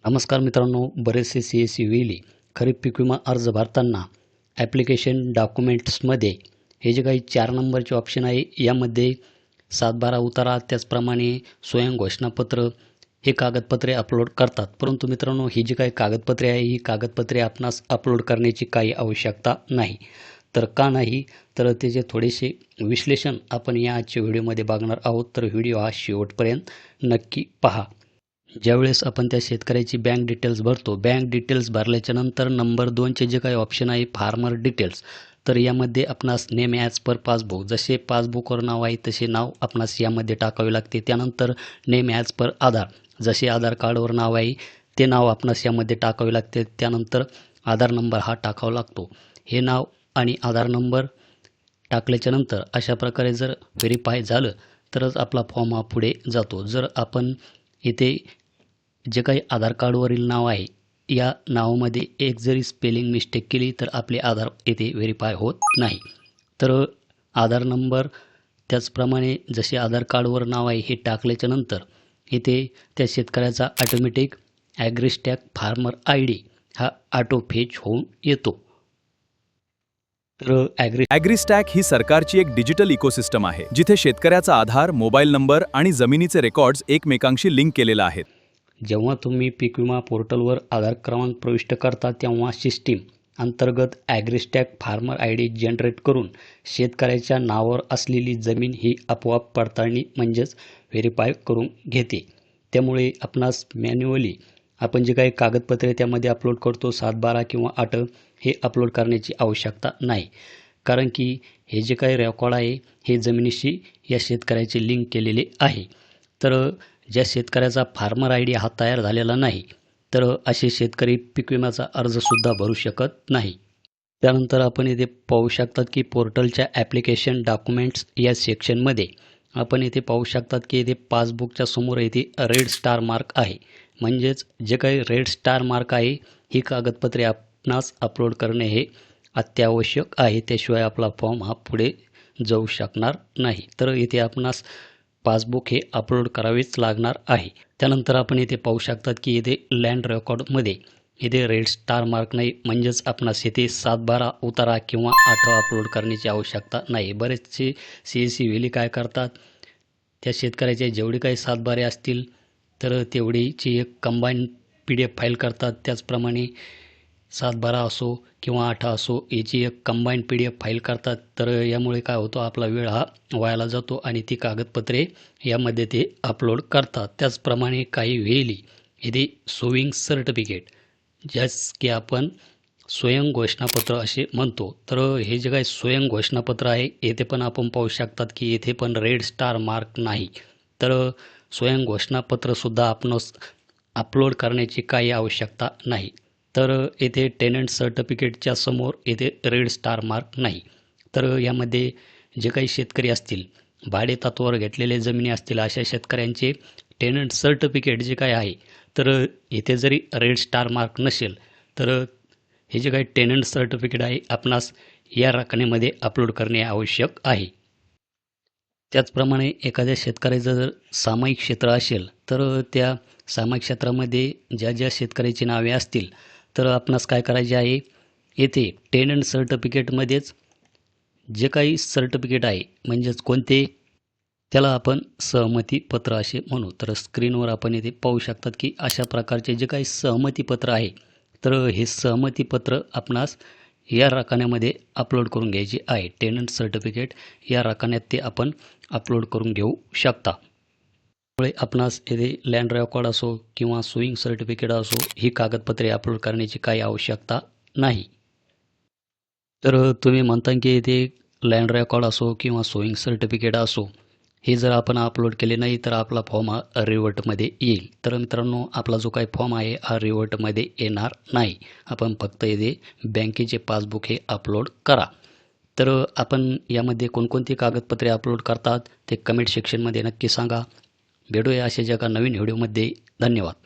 नमस्कार मित्रांनो, बरेचसे CSE वेली खरीप पीक विमा अर्ज भरताना ॲप्लिकेशन डॉक्युमेंट्समध्ये हे जे काही 4 नंबरचे ऑप्शन आहे यामध्ये 7/12 उतारा त्याचप्रमाणे स्वयं घोषणापत्र हे कागदपत्रे अपलोड करतात. परंतु मित्रांनो, ही जी काही कागदपत्रे आहे ही कागदपत्रे आपणास अपलोड करण्याची काही आवश्यकता नाही. तर का नाही, तर त्याचे थोडेसे विश्लेषण आपण या आजच्या व्हिडिओमध्ये बघणार आहोत. तर व्हिडिओ हा शेवटपर्यंत नक्की पहा. ज्यावेळेस आपण त्या शेतकऱ्याची बँक डिटेल्स भरतो, बँक डिटेल्स भरल्याच्या नंतर नंबर 2चे जे काही ऑप्शन आहे फार्मर डिटेल्स, तर यामध्ये आपणास नेम ॲज पर पासबुक, जसे पासबुकवर नाव आहे तसे नाव आपणास यामध्ये टाकावे लागते. त्यानंतर नेम ॲज पर आधार, जसे आधार कार्डवर नाव आहे ते नाव आपणास यामध्ये टाकावे लागते. त्यानंतर आधार नंबर हा टाकावा लागतो. हे नाव आणि आधार नंबर टाकल्याच्या नंतर अशा प्रकारे जर व्हेरीफाय झालं तरच आपला फॉर्म हा पुढे जातो. जर आपण इथे जे काही आधार कार्डवरील नाव आहे या नावामध्ये एक जरी स्पेलिंग मिस्टेक केली तर आपले आधार येथे व्हेरीफाय होत नाही. तर आधार नंबर त्याचप्रमाणे जसे आधार कार्डवर नाव आहे हे टाकल्याच्या नंतर इथे त्या शेतकऱ्याचा ऑटोमॅटिक ॲग्रीस्टॅग फार्मर ID हा ऑटो फेच होऊन येतो. तर ॲग्रीस्टॅक ही सरकारची एक डिजिटल इकोसिस्टम आहे जिथे शेतकऱ्याचा आधार, मोबाईल नंबर आणि जमिनीचे रेकॉर्ड्स एकमेकांशी लिंक केलेला आहेत. जेव्हा तुम्ही पीक विमा पोर्टलवर आधार क्रमांक प्रविष्ट करता तेव्हा सिस्टीम अंतर्गत ॲग्रीस्टॅग फार्मर ID जनरेट करून शेतकऱ्याच्या नावावर असलेली जमीन ही आपोआप पडताळणी म्हणजेच व्हेरीफाय करून घेते. त्यामुळे आपणास मॅन्युअली आपण जे काही कागदपत्रे त्यामध्ये अपलोड करतो 7/12 किंवा 8 हे अपलोड करण्याची आवश्यकता नाही. कारण की हे जे काही रेकॉर्ड आहे हे जमिनीशी या शेतकऱ्याचे लिंक केलेले आहे. तर ज्या शेतकऱ्याचा फार्मर ID हा तयार झालेला नाही तर असे शेतकरी पीक विम्याचा अर्जसुद्धा भरू शकत नाही. त्यानंतर आपण इथे पाहू शकतात की पोर्टलच्या ॲप्लिकेशन डॉक्युमेंट्स या सेक्शनमध्ये आपण इथे पाहू शकतात की इथे पासबुकच्या समोर इथे रेड स्टार मार्क आहे. म्हणजेच जे काही रेड स्टार मार्क आहे ही कागदपत्रे आपणास अपलोड करणे हे अत्यावश्यक आहे. त्याशिवाय आपला फॉर्म हा पुढे जाऊ शकणार नाही. तर इथे आपणास पासबुक हे अपलोड करावेच लागणार आहे. त्यानंतर आपण इथे पाहू शकतात की इथे लँड रेकॉर्डमध्ये इथे रेड स्टार मार्क नाही, म्हणजेच आपणास इथे 7/12 उतारा किंवा 8 अपलोड करण्याची आवश्यकता नाही. बरेचसे CSE वेली काय करतात, त्या शेतकऱ्याचे जेवढे काही 7/12 असतील तर तेवढीची एक कंबाईन PDF फाईल करतात. त्याचप्रमाणे 7/12 असो किंवा 8 असो याची एक कंबाईन PDF फाईल करतात. तर यामुळे काय होतं, आपला वेळ हा वायाला जातो आणि ती कागदपत्रे यामध्ये ते अपलोड करतात. त्याचप्रमाणे काही वेळी इथे सोविंग सर्टिफिकेट, ज्यास की आपण स्वयं घोषणापत्र असे म्हणतो. तर हे जे काही स्वयं घोषणापत्र आहे येथे पण आपण पाहू शकतात की येथे पण रेड स्टार मार्क नाही. तर स्वयं घोषणापत्रसुद्धा आपण अपलोड करण्याची काही आवश्यकता नाही. तर येथे टेनंट सर्टिफिकेटच्या समोर येथे रेड स्टार मार्क नाही. तर यामध्ये जे काही शेतकरी असतील, भाडे तत्त्वावर घेतलेले जमिनी असतील, अशा शेतकऱ्यांचे टेनंट सर्टिफिकेट जे काय आहे तर इथे जरी रेड स्टार मार्क नसेल तर हे जे काही टेनंट सर्टिफिकेट आहे आपणास या रकनेमध्ये अपलोड करणे आवश्यक आहे. त्याचप्रमाणे एखाद्या शेतकऱ्याचं जर सामायिक क्षेत्र असेल तर त्या सामायिक क्षेत्रामध्ये ज्या ज्या शेतकऱ्याची नावे असतील तर आपणास काय करायचे आहे, येथे टेनंट सर्टिफिकेटमध्येच जे काही सर्टिफिकेट आहे म्हणजेच कोणते, त्याला आपण सहमतीपत्र असे म्हणू. तर स्क्रीनवर आपण इथे पाहू शकतात की अशा प्रकारचे जे काही सहमतीपत्र आहे तर हे सहमतीपत्र आपणास या रकान्यामध्ये अपलोड करून घ्यायचे आहे. टेनंट सर्टिफिकेट या रकान्यात ते आपण अपलोड करून घेऊ शकता. त्यामुळे आपणास येथे लँड रेकॉर्ड असो किंवा सोईंग सर्टिफिकेट असो ही कागदपत्रे अपलोड करण्याची काही आवश्यकता नाही. तर तुम्ही म्हणता की इथे लँड रेकॉर्ड असो किंवा सोईंग सर्टिफिकेट असो हे जर आपण अपलोड केले नाही तर आपला फॉर्म हा रिव्हर्टमध्ये येईल. तर मित्रांनो, आपला जो काही फॉर्म आहे हा रिव्हर्टमध्ये येणार नाही. आपण फक्त येथे बँकेचे पासबुक हे अपलोड करा. तर आपण यामध्ये कोणकोणती कागदपत्रे अपलोड करतात ते कमेंट सेक्शनमध्ये नक्की सांगा. भेटूया अशाच एका नवीन व्हिडिओमध्ये. धन्यवाद.